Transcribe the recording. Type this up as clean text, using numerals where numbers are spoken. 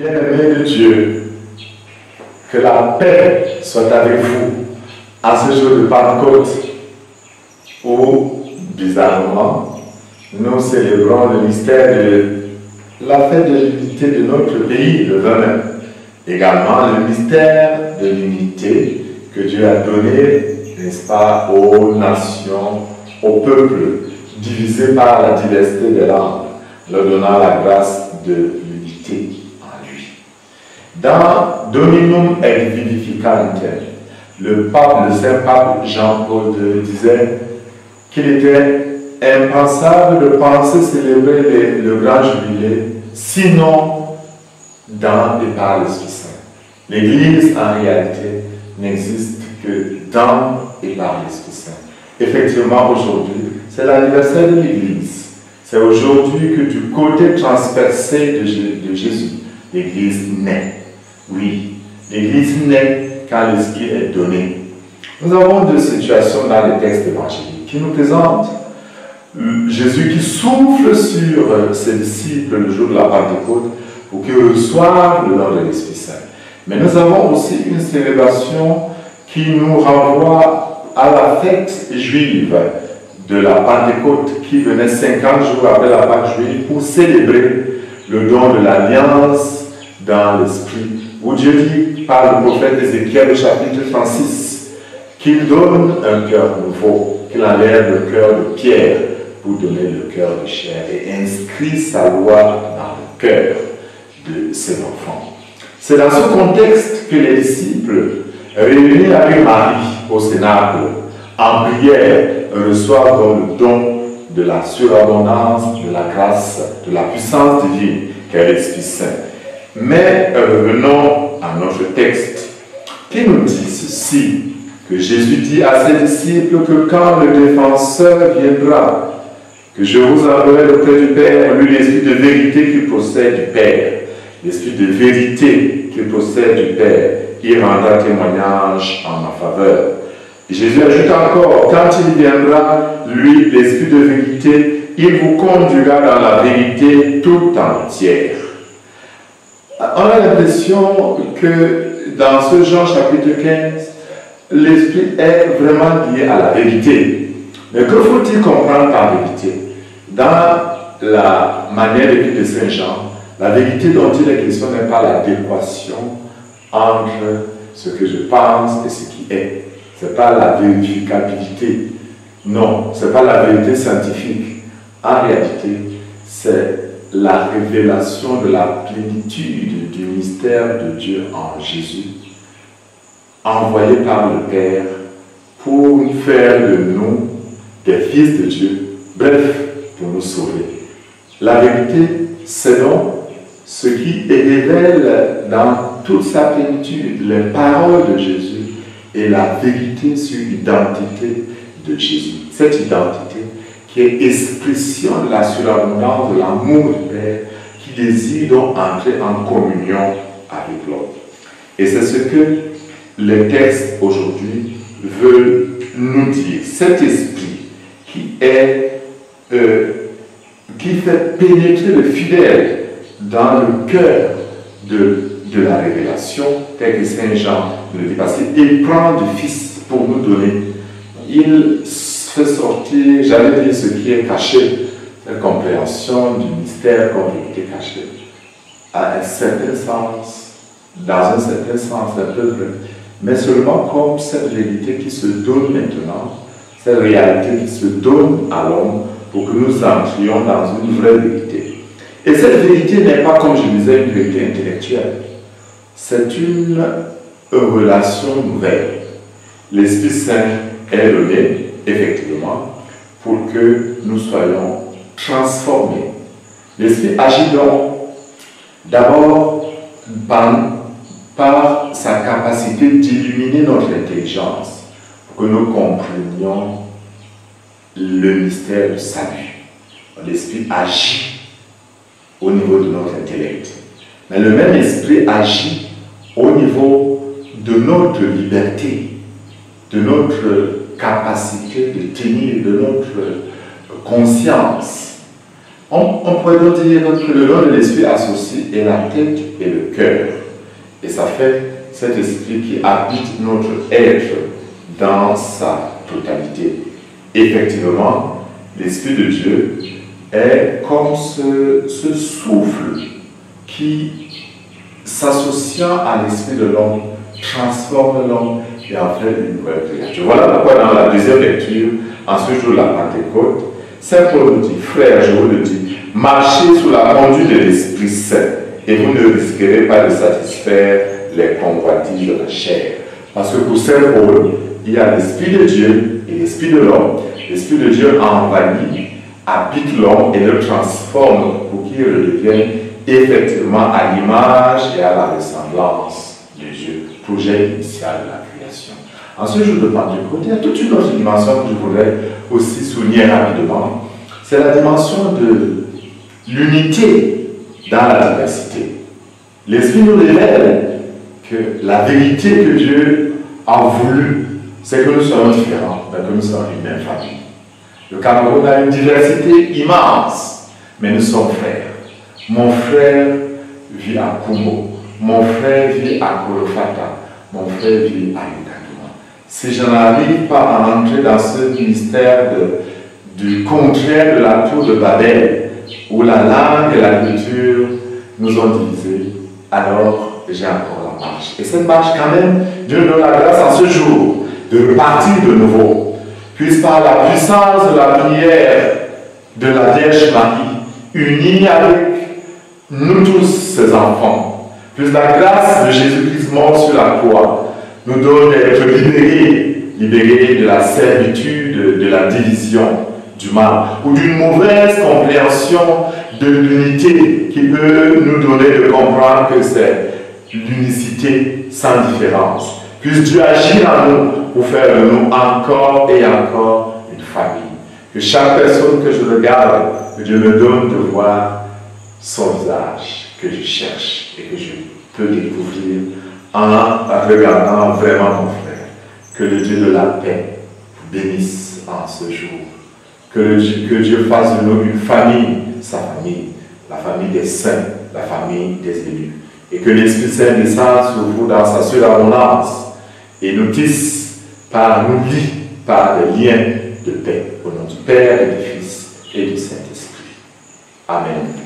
Bien-aimés de Dieu, que la paix soit avec vous à ce jour de Pentecôte où, bizarrement, nous célébrons le mystère de la fête de l'unité de notre pays, le 20 mai. Également le mystère de l'unité que Dieu a donné, n'est-ce pas, aux nations, aux peuples, divisés par la diversité des langues, leur donnant la grâce de l'unité en lui. Dans Dominum et Vivificantem, le Saint-Pape Jean-Paul II disait qu'il était impensable de penser célébrer le grand jubilé, sinon dans et par l'Esprit Saint. L'Église, en réalité, n'existe que dans et par l'Esprit Saint. Effectivement, aujourd'hui, c'est l'anniversaire de l'Église. C'est aujourd'hui que du côté transpercé de Jésus, l'Église naît. Oui, l'Église naît quand l'Esprit est donné. Nous avons deux situations dans les textes évangéliques qui nous présentent Jésus qui souffle sur ses disciples le jour de la Pentecôte pour qu'ils reçoivent le don de l'Esprit Saint. Mais nous avons aussi une célébration qui nous renvoie à la fête juive de la Pentecôte qui venait 50 jours après la Pâque juive pour célébrer le don de l'alliance dans l'Esprit, où Dieu dit par le prophète Ézéchiel au chapitre 36 qu'il donne un cœur nouveau, qu'il enlève le cœur de pierre pour donner le cœur de chair et inscrit sa loi dans le cœur de ses enfants. C'est dans ce contexte que les disciples, réunis avec Marie au Cénacle, en prière, reçoivent le don de la surabondance, de la grâce, de la puissance divine qu'est l'Esprit Saint. Mais revenons à notre texte qui nous dit ceci, que Jésus dit à ses disciples que quand le défenseur viendra, que je vous enverrai auprès du Père, lui l'Esprit de vérité qui procède du Père. L'Esprit de vérité qui procède du Père, il rendra témoignage en ma faveur. Et Jésus ajoute encore, quand il viendra, lui, l'Esprit de vérité, il vous conduira dans la vérité tout entière. On a l'impression que dans ce Jean chapitre 15, l'Esprit est vraiment lié à la vérité. Mais que faut-il comprendre par vérité? Dans la manière d'écrire de Saint Jean, la vérité dont il est question n'est pas l'adéquation entre ce que je pense et ce qui est. Ce n'est pas la vérificabilité. Non, ce n'est pas la vérité scientifique. En réalité, c'est la révélation de la plénitude du mystère de Dieu en Jésus, envoyé par le Père pour faire de nous des fils de Dieu, bref, pour nous sauver. La vérité, c'est donc ce qui révèle dans toute sa plénitude les paroles de Jésus et la vérité sur l'identité de Jésus. Cette identité qui est expression de la surabondance de l'amour du Père, qui désire donc entrer en communion avec l'homme. Et c'est ce que les textes aujourd'hui veulent nous dire. Cet esprit qui fait pénétrer le fidèle dans le cœur de la révélation, tel que Saint Jean nous le dit, parce qu'il prend du Fils pour nous donner. Il fait sortir, j'allais dire, ce qui est caché, cette compréhension du mystère comme vérité cachée. À un certain sens, dans un certain sens, un peu vrai, mais seulement comme cette vérité qui se donne maintenant, cette réalité qui se donne à l'homme pour que nous entrions dans une vraie vérité. Et cette vérité n'est pas, comme je disais, une vérité intellectuelle. C'est une relation nouvelle. L'Esprit Saint est donné, effectivement, pour que nous soyons transformés. L'Esprit agit donc d'abord par sa capacité d'illuminer notre intelligence, pour que nous comprenions le mystère du salut. L'Esprit agit au niveau de notre intellect. Mais le même Esprit agit au niveau de notre liberté, de notre capacité de tenir, de notre conscience. On pourrait donc dire que le don de l'esprit associé est la tête et le cœur. Et ça fait cet esprit qui habite notre être dans sa totalité. Effectivement, l'esprit de Dieu est comme ce souffle qui, s'associant à l'esprit de l'homme, transforme l'homme et en fait une nouvelle créature. Voilà pourquoi dans la deuxième lecture, en ce jour de la Pentecôte, Saint Paul nous dit, frères, je vous le dis, marchez sous la conduite de l'Esprit Saint et vous ne risquerez pas de satisfaire les convoitises de la chair. Parce que pour Saint Paul, il y a l'Esprit de Dieu et l'Esprit de l'homme. L'Esprit de Dieu envahit, habite l'homme et le transforme pour qu'il redevienne effectivement à l'image et à la ressemblance de Dieu. Projet initial de la création. En ce jour de Pentecôte, il y a toute une autre dimension que je voudrais aussi souligner rapidement. C'est la dimension de l'unité dans la diversité. L'Esprit nous révèle que la vérité que Dieu a voulu, c'est que nous sommes différents, mais que nous sommes une même famille. Le Cameroun a une diversité immense, mais nous sommes frères. Mon frère vit à Kumbo, mon frère vit à Kolofata, mon frère vit à Yukadouma. Si je n'arrive pas à entrer dans ce mystère du contraire de la tour de Babel, où la langue et la culture nous ont divisés, alors j'ai encore la marche. Et cette marche, quand même, Dieu nous donne la grâce en ce jour de repartir de nouveau. Puisse par la puissance de la prière de la Vierge Marie, unie avec nous tous, ses enfants, puisse la grâce de Jésus-Christ mort sur la croix nous donne d'être libérés de la servitude, de la division, du mal, ou d'une mauvaise compréhension de l'unité qui peut nous donner de comprendre que c'est l'unicité sans différence. Puisse Dieu agir en nous pour faire de nous encore et encore une famille. Que chaque personne que je regarde, que Dieu me donne de voir son visage que je cherche et que je peux découvrir en regardant vraiment mon frère. Que le Dieu de la paix vous bénisse en ce jour. Que Dieu fasse de nous une famille, sa famille, la famille des saints, la famille des élus. Et que l'Esprit Saint descende sur vous dans sa surabondance et nous tisse nous lie par des liens de paix. Au nom du Père et du Fils et du Saint-Esprit. Amen.